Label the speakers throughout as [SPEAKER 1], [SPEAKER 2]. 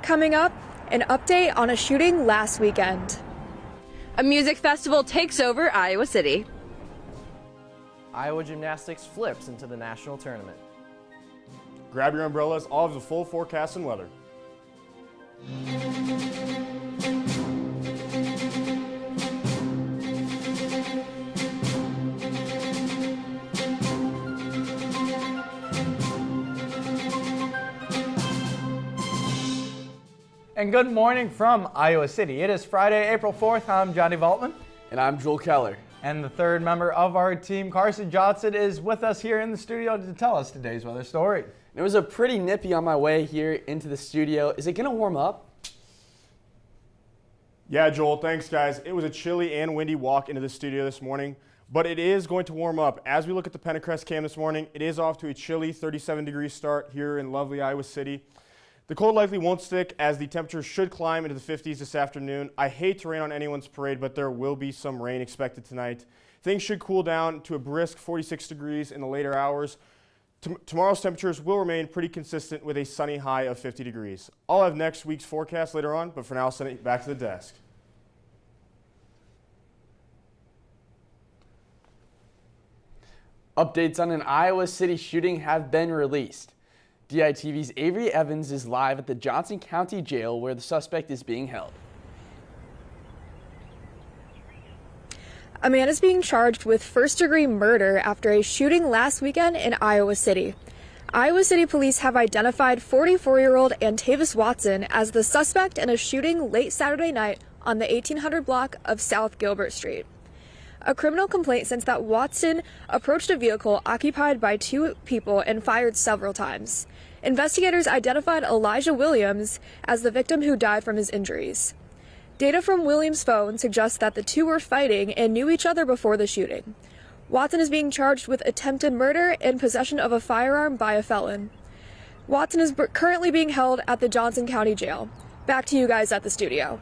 [SPEAKER 1] Coming up, an update on a shooting last weekend.
[SPEAKER 2] A music festival takes over Iowa City.
[SPEAKER 3] Iowa gymnastics flips into the national tournament.
[SPEAKER 4] Grab your umbrellas, all of the full forecast and weather.
[SPEAKER 5] And good morning from Iowa City. It is Friday, April 4th. I'm Johnny Valtman.
[SPEAKER 6] And I'm Joel Keller.
[SPEAKER 5] And the third member of our team, Carson Johnson, is with us here in the studio to tell us today's weather story.
[SPEAKER 6] It was a pretty nippy on my way here into the studio. Is it going to warm up?
[SPEAKER 4] Yeah, Joel, thanks, guys. It was a chilly and windy walk into the studio this morning, but it is going to warm up. As we look at the Pentacrest cam this morning, it is off to a chilly 37-degree start here in lovely Iowa City. The cold likely won't stick as the temperature should climb into the 50s this afternoon. I hate to rain on anyone's parade, but there will be some rain expected tonight. Things should cool down to a brisk 46 degrees in the later hours. Tomorrow's temperatures will remain pretty consistent with a sunny high of 50 degrees. I'll have next week's forecast later on, but for now I'll send it back to the desk.
[SPEAKER 6] Updates on an Iowa City shooting have been released. DITV's Avery Evans is live at the Johnson County Jail where the suspect is being held.
[SPEAKER 1] A man is being charged with first-degree murder after a shooting last weekend in Iowa City. Iowa City police have identified 44-year-old Antavis Watson as the suspect in a shooting late Saturday night on the 1800 block of South Gilbert Street. A criminal complaint since that Watson approached a vehicle occupied by two people and fired several times. Investigators identified Elijah Williams as the victim who died from his injuries. Data from Williams' phone suggests that the two were fighting and knew each other before the shooting. Watson is being charged with attempted murder and possession of a firearm by a felon. Watson is currently being held at the Johnson County Jail. Back to you guys at the studio.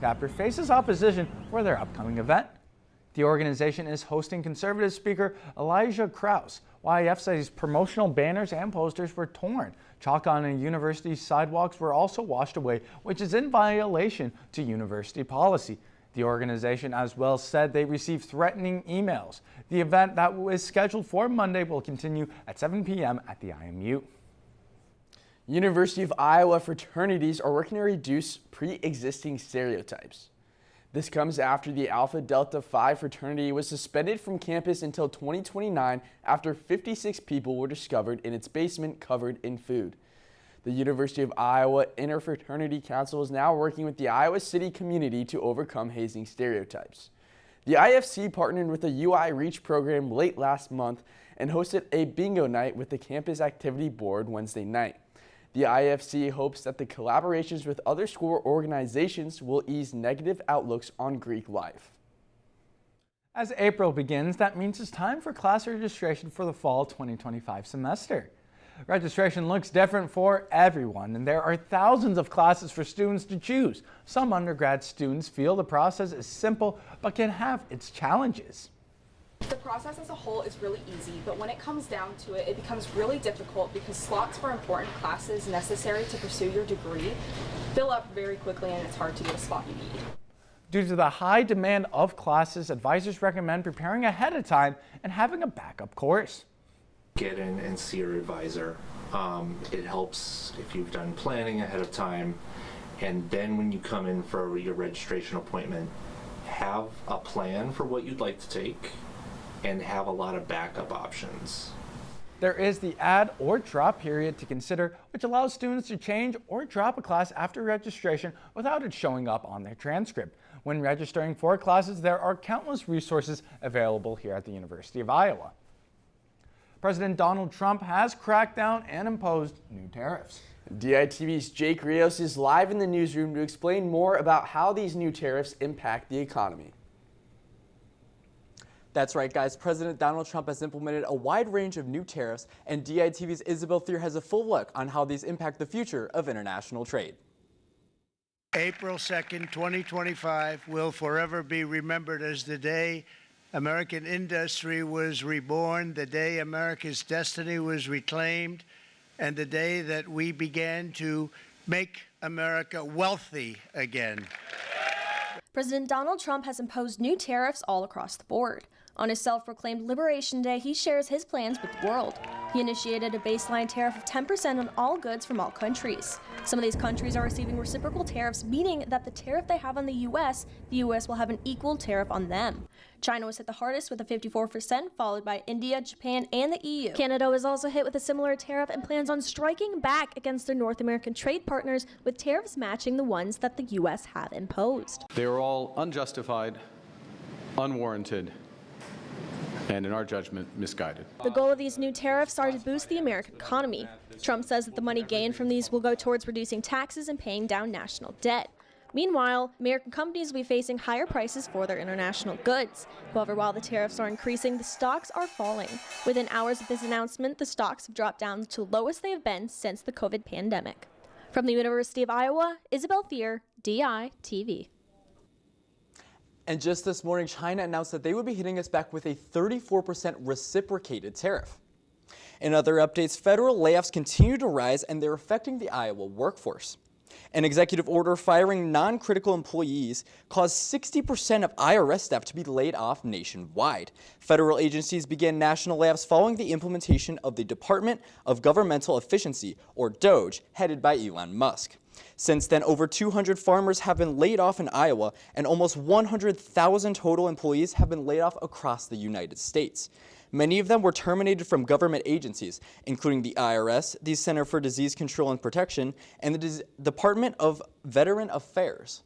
[SPEAKER 5] Chapter faces opposition for their upcoming event. The organization is hosting conservative speaker Elijah Krause. YF says promotional banners and posters were torn. Chalk on a university sidewalks were also washed away, which is in violation to university policy. The organization as well said they received threatening emails. The event that was scheduled for Monday will continue at 7 p.m. at the IMU.
[SPEAKER 6] University of Iowa fraternities are working to reduce pre-existing stereotypes. This comes after the Alpha Delta Phi fraternity was suspended from campus until 2029 after 56 people were discovered in its basement covered in food. The University of Iowa Interfraternity Council is now working with the Iowa City community to overcome hazing stereotypes. The IFC partnered with the UI Reach program late last month and hosted a bingo night with the campus activity board Wednesday night. The IFC hopes that the collaborations with other school organizations will ease negative outlooks on Greek life.
[SPEAKER 5] As April begins, that means it's time for class registration for the fall 2025 semester. Registration looks different for everyone, and there are thousands of classes for students to choose. Some undergrad students feel the process is simple, but can have its challenges.
[SPEAKER 7] The process as a whole is really easy, but when it comes down to it, it becomes really difficult because slots for important classes necessary to pursue your degree fill up very quickly and it's hard to get a spot you need.
[SPEAKER 5] Due to the high demand of classes, advisors recommend preparing ahead of time and having a backup course.
[SPEAKER 8] Get in and see your advisor. It helps if you've done planning ahead of time, and then when you come in for your registration appointment, have a plan for what you'd like to take and have a lot of backup options.
[SPEAKER 5] There is the add or drop period to consider, which allows students to change or drop a class after registration without it showing up on their transcript. When registering for classes, there are countless resources available here at the University of Iowa. President Donald Trump has cracked down and imposed new tariffs.
[SPEAKER 6] DITV's Jake Rios is live in the newsroom to explain more about how these new tariffs impact the economy.
[SPEAKER 9] That's right, guys. President Donald Trump has implemented a wide range of new tariffs, and DITV's Isabel Thier has a full look on how these impact the future of international trade.
[SPEAKER 10] April 2nd, 2025 will forever be remembered as the day American industry was reborn, the day America's destiny was reclaimed, and the day that we began to make America wealthy again.
[SPEAKER 11] President Donald Trump has imposed new tariffs all across the board. On his self-proclaimed Liberation Day, he shares his plans with the world. He initiated a baseline tariff of 10% on all goods from all countries. Some of these countries are receiving reciprocal tariffs, meaning that the tariff they have on the U.S. will have an equal tariff on them. China was hit the hardest with a 54%, followed by India, Japan, and the EU. Canada was also hit with a similar tariff and plans on striking back against their North American trade partners with tariffs matching the ones that the U.S. have imposed.
[SPEAKER 12] They are all unjustified, unwarranted, and in our judgment, misguided.
[SPEAKER 11] The goal of these new tariffs are to boost the American economy. Trump says that the money gained from these will go towards reducing taxes and paying down national debt. Meanwhile, American companies will be facing higher prices for their international goods. However, while the tariffs are increasing, the stocks are falling. Within hours of this announcement, the stocks have dropped down to the lowest they have been since the COVID pandemic. From the University of Iowa, Isabel Thier, DITV.
[SPEAKER 9] And just this morning, China announced that they would be hitting us back with a 34% reciprocated tariff. In other updates, federal layoffs continue to rise and they're affecting the Iowa workforce. An executive order firing non-critical employees caused 60% of IRS staff to be laid off nationwide. Federal agencies began national layoffs following the implementation of the Department of Governmental Efficiency, or DOGE, headed by Elon Musk. Since then, over 200 farmers have been laid off in Iowa, and almost 100,000 total employees have been laid off across the United States. Many of them were terminated from government agencies, including the IRS, the Center for Disease Control and Protection, and the Department of Veteran Affairs.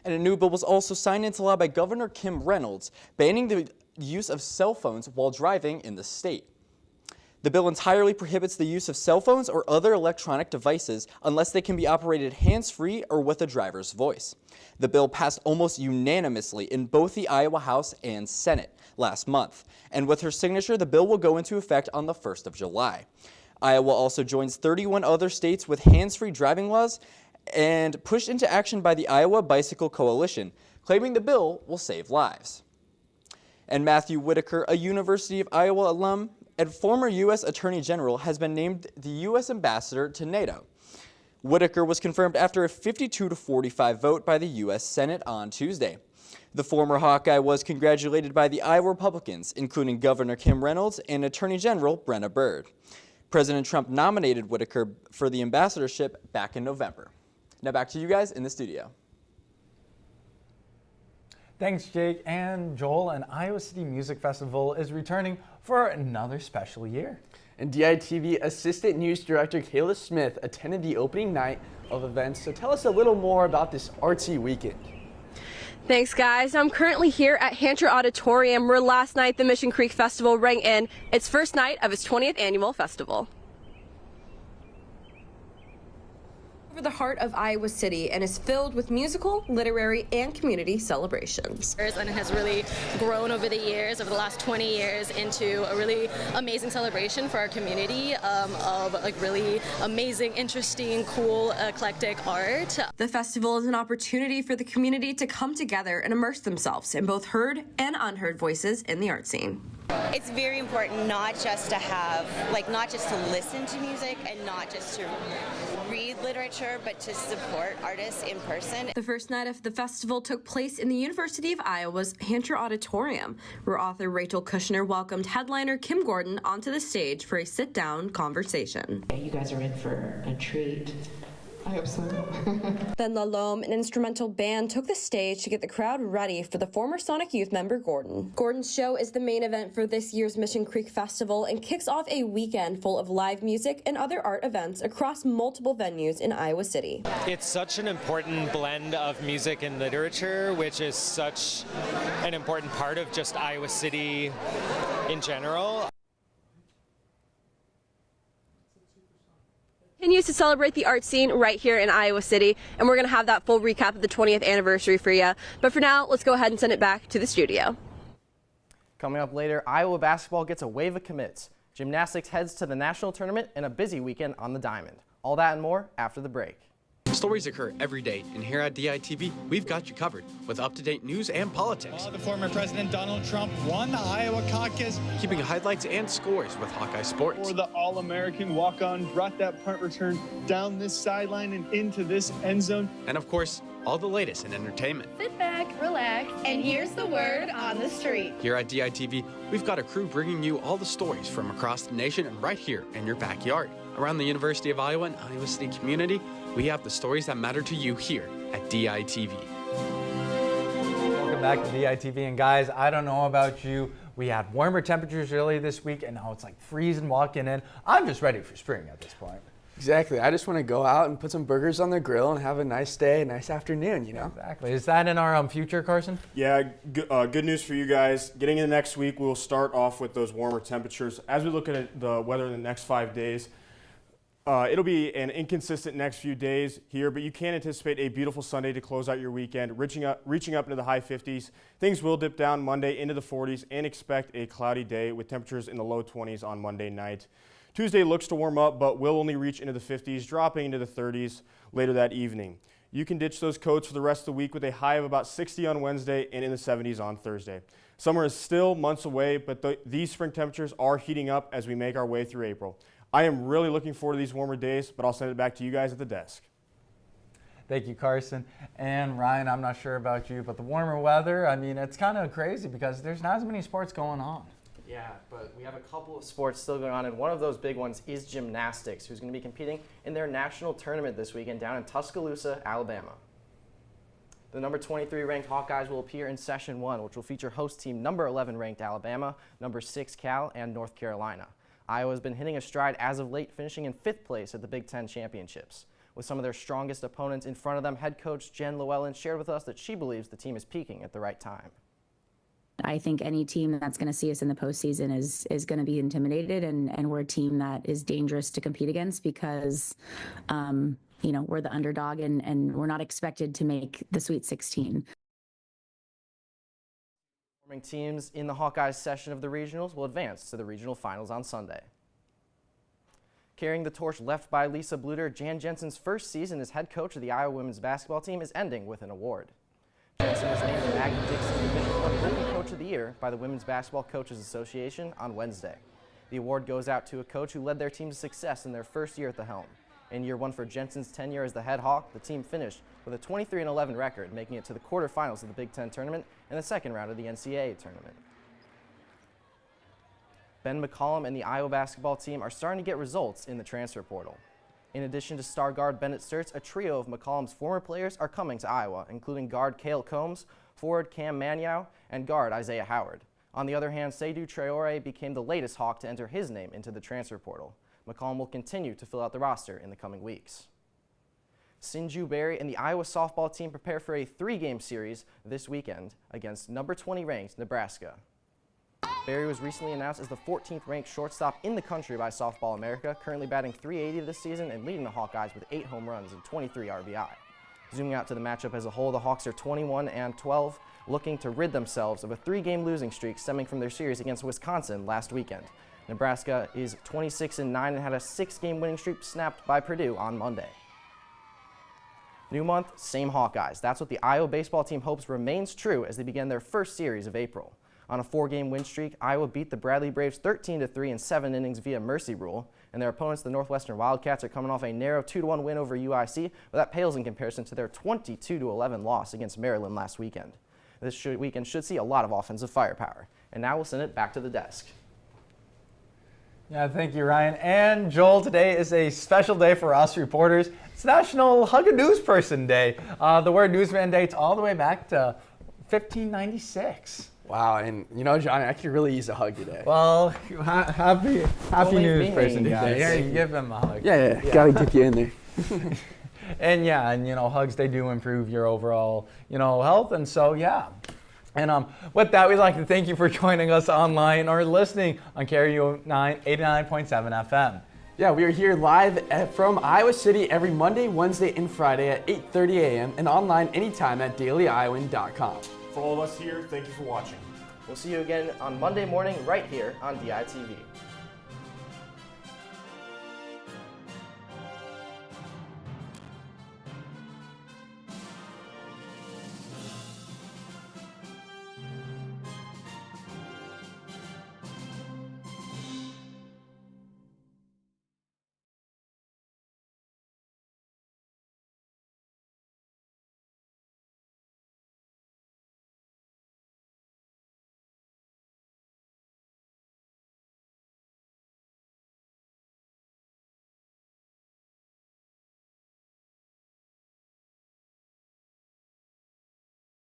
[SPEAKER 9] And a new bill was also signed into law by Governor Kim Reynolds, banning the use of cell phones while driving in the state. The bill entirely prohibits the use of cell phones or other electronic devices unless they can be operated hands-free or with a driver's voice. The bill passed almost unanimously in both the Iowa House and Senate last month, and with her signature, the bill will go into effect on the 1st of July. Iowa also joins 31 other states with hands-free driving laws and pushed into action by the Iowa Bicycle Coalition, claiming the bill will save lives. And Matthew Whitaker, a University of Iowa alum and former U.S. Attorney General, has been named the U.S. Ambassador to NATO. Whitaker was confirmed after a 52-45 vote by the U.S. Senate on Tuesday. The former Hawkeye was congratulated by the Iowa Republicans, including Governor Kim Reynolds and Attorney General Brenna Byrd. President Trump nominated Whitaker for the ambassadorship back in November. Now back to you guys in the studio.
[SPEAKER 5] Thanks, Jake and Joel. And Iowa City Music Festival is returning for another special year.
[SPEAKER 6] And DITV Assistant News Director Kayla Smith attended the opening night of events. So tell us a little more about this artsy weekend.
[SPEAKER 2] Thanks, guys. I'm currently here at Hancher Auditorium, where last night the Mission Creek Festival rang in its first night of its 20th annual festival.
[SPEAKER 13] Over the heart of Iowa City and is filled with musical, literary, and community celebrations.
[SPEAKER 14] And it has really grown over the years, over the last 20 years, into a really amazing celebration for our community of like really amazing, interesting, cool, eclectic art.
[SPEAKER 13] The festival is an opportunity for the community to come together and immerse themselves in both heard and unheard voices in the art scene.
[SPEAKER 15] It's very important not just to have, not just to listen to music and not just to read literature, but to support artists in person.
[SPEAKER 13] The first night of the festival took place in the University of Iowa's Hancher Auditorium, where author Rachel Kushner welcomed headliner Kim Gordon onto the stage for a sit-down conversation.
[SPEAKER 16] You guys are in for a treat. I hope so.
[SPEAKER 13] Then La Lome, an instrumental band, took the stage to get the crowd ready for the former Sonic Youth member Gordon. Gordon's show is the main event for this year's Mission Creek Festival and kicks off a weekend full of live music and other art events across multiple venues in Iowa City.
[SPEAKER 17] It's such an important blend of music and literature, which is such an important part of just Iowa City in general.
[SPEAKER 2] Continues to celebrate the art scene right here in Iowa City, and we're going to have that full recap of the 20th anniversary for you. But for now, let's go ahead and send it back to the studio.
[SPEAKER 3] Coming up later, Iowa basketball gets a wave of commits. Gymnastics heads to the national tournament and a busy weekend on the diamond. All that and more after the break.
[SPEAKER 18] Stories occur every day, and here at DITV, we've got you covered with up-to-date news and politics.
[SPEAKER 19] The former President Donald Trump won the Iowa caucus.
[SPEAKER 18] Keeping highlights and scores with Hawkeye Sports.
[SPEAKER 20] For the All-American walk-on, brought that punt return down this sideline and into this end zone.
[SPEAKER 18] And of course, all the latest in entertainment.
[SPEAKER 21] Sit back, relax, and here's the word on the street.
[SPEAKER 18] Here at DITV, we've got a crew bringing you all the stories from across the nation and right here in your backyard. Around the University of Iowa and Iowa City community, we have the stories that matter to you here at DITV.
[SPEAKER 5] Welcome back to DITV, and guys, I don't know about you. We had warmer temperatures early this week, and now it's like freezing walking in. I'm just ready for spring at this point.
[SPEAKER 6] Exactly. I just want to go out and put some burgers on the grill and have a nice day, a nice afternoon, you know?
[SPEAKER 5] Exactly. Is that in our future, Carson?
[SPEAKER 4] Yeah, good news for you guys. Getting into next week, we'll start off with those warmer temperatures. As we look at the weather in the next 5 days, it'll be an inconsistent next few days here, but you can anticipate a beautiful Sunday to close out your weekend, reaching up into the high 50s. Things will dip down Monday into the 40s, and expect a cloudy day with temperatures in the low 20s on Monday night. Tuesday looks to warm up, but will only reach into the 50s, dropping into the 30s later that evening. You can ditch those coats for the rest of the week with a high of about 60 on Wednesday and in the 70s on Thursday. Summer is still months away, but these spring temperatures are heating up as we make our way through April. I am really looking forward to these warmer days, but I'll send it back to you guys at the desk.
[SPEAKER 5] Thank you, Carson. And Ryan, I'm not sure about you, but the warmer weather, I mean, it's kind of crazy because there's not as many sports going on.
[SPEAKER 3] Yeah, but we have a couple of sports still going on, and one of those big ones is gymnastics, who's going to be competing in their national tournament this weekend down in Tuscaloosa, Alabama. The number 23 ranked Hawkeyes will appear in Session 1, which will feature host team number 11 ranked Alabama, number 6 Cal, and North Carolina. Iowa has been hitting a stride as of late, finishing in 5th place at the Big Ten Championships. With some of their strongest opponents in front of them, head coach Jen Llewellyn shared with us that she believes the team is peaking at the right time.
[SPEAKER 22] I think any team that's going to see us in the postseason is going to be intimidated, and we're a team that is dangerous to compete against because, we're the underdog and we're not expected to make the Sweet 16.
[SPEAKER 3] Performing teams in the Hawkeyes session of the regionals will advance to the regional finals on Sunday. Carrying the torch left by Lisa Bluter, Jan Jensen's first season as head coach of the Iowa women's basketball team is ending with an award. Jensen was named the Maggie Dixon Division I Rookie Coach of the Year by the Women's Basketball Coaches Association on Wednesday. The award goes out to a coach who led their team to success in their first year at the helm. In year one for Jensen's tenure as the head Hawk, the team finished with a 23-11 record, making it to the quarterfinals of the Big Ten tournament and the second round of the NCAA tournament. Ben McCollum and the Iowa basketball team are starting to get results in the transfer portal. In addition to star guard Bennett Sturts, a trio of McCollum's former players are coming to Iowa, including guard Cale Combs, forward Cam Maniow, and guard Isaiah Howard. On the other hand, Seydou Traore became the latest Hawk to enter his name into the transfer portal. McCollum will continue to fill out the roster in the coming weeks. Sinju Berry and the Iowa softball team prepare for a 3-game series this weekend against number 20 ranked Nebraska. Berry was recently announced as the 14th ranked shortstop in the country by Softball America, currently batting .380 this season and leading the Hawkeyes with 8 home runs and 23 RBI. Zooming out to the matchup as a whole, the Hawks are 21-12, looking to rid themselves of a 3-game losing streak stemming from their series against Wisconsin last weekend. Nebraska is 26-9 and had a 6-game winning streak snapped by Purdue on Monday. New month, same Hawkeyes. That's what the Iowa baseball team hopes remains true as they begin their first series of April. On a 4-game win streak, Iowa beat the Bradley Braves 13-3 in 7 innings via mercy rule, and their opponents, the Northwestern Wildcats, are coming off a narrow 2-1 win over UIC, but that pales in comparison to their 22-11 loss against Maryland last weekend. This weekend should see a lot of offensive firepower. And now we'll send it back to the desk.
[SPEAKER 5] Yeah, thank you, Ryan. And Joel, today is a special day for us reporters. It's National Hug a News Person Day. The word newsman dates all the way back to 1596.
[SPEAKER 6] Wow, and Johnny, I could really use a hug today.
[SPEAKER 5] Well, happy news person day. Yeah, you give him a hug.
[SPEAKER 6] Yeah. Gotta get you in there.
[SPEAKER 5] And hugs, they do improve your overall, health. And so, yeah. And with that, we'd like to thank you for joining us online or listening on KRU 89.7 FM.
[SPEAKER 6] Yeah, we are here live from Iowa City every Monday, Wednesday, and Friday at 8:30 a.m. and online anytime at dailyiowan.com.
[SPEAKER 4] For all of us here, thank you for watching.
[SPEAKER 3] We'll see you again on Monday morning right here on DITV.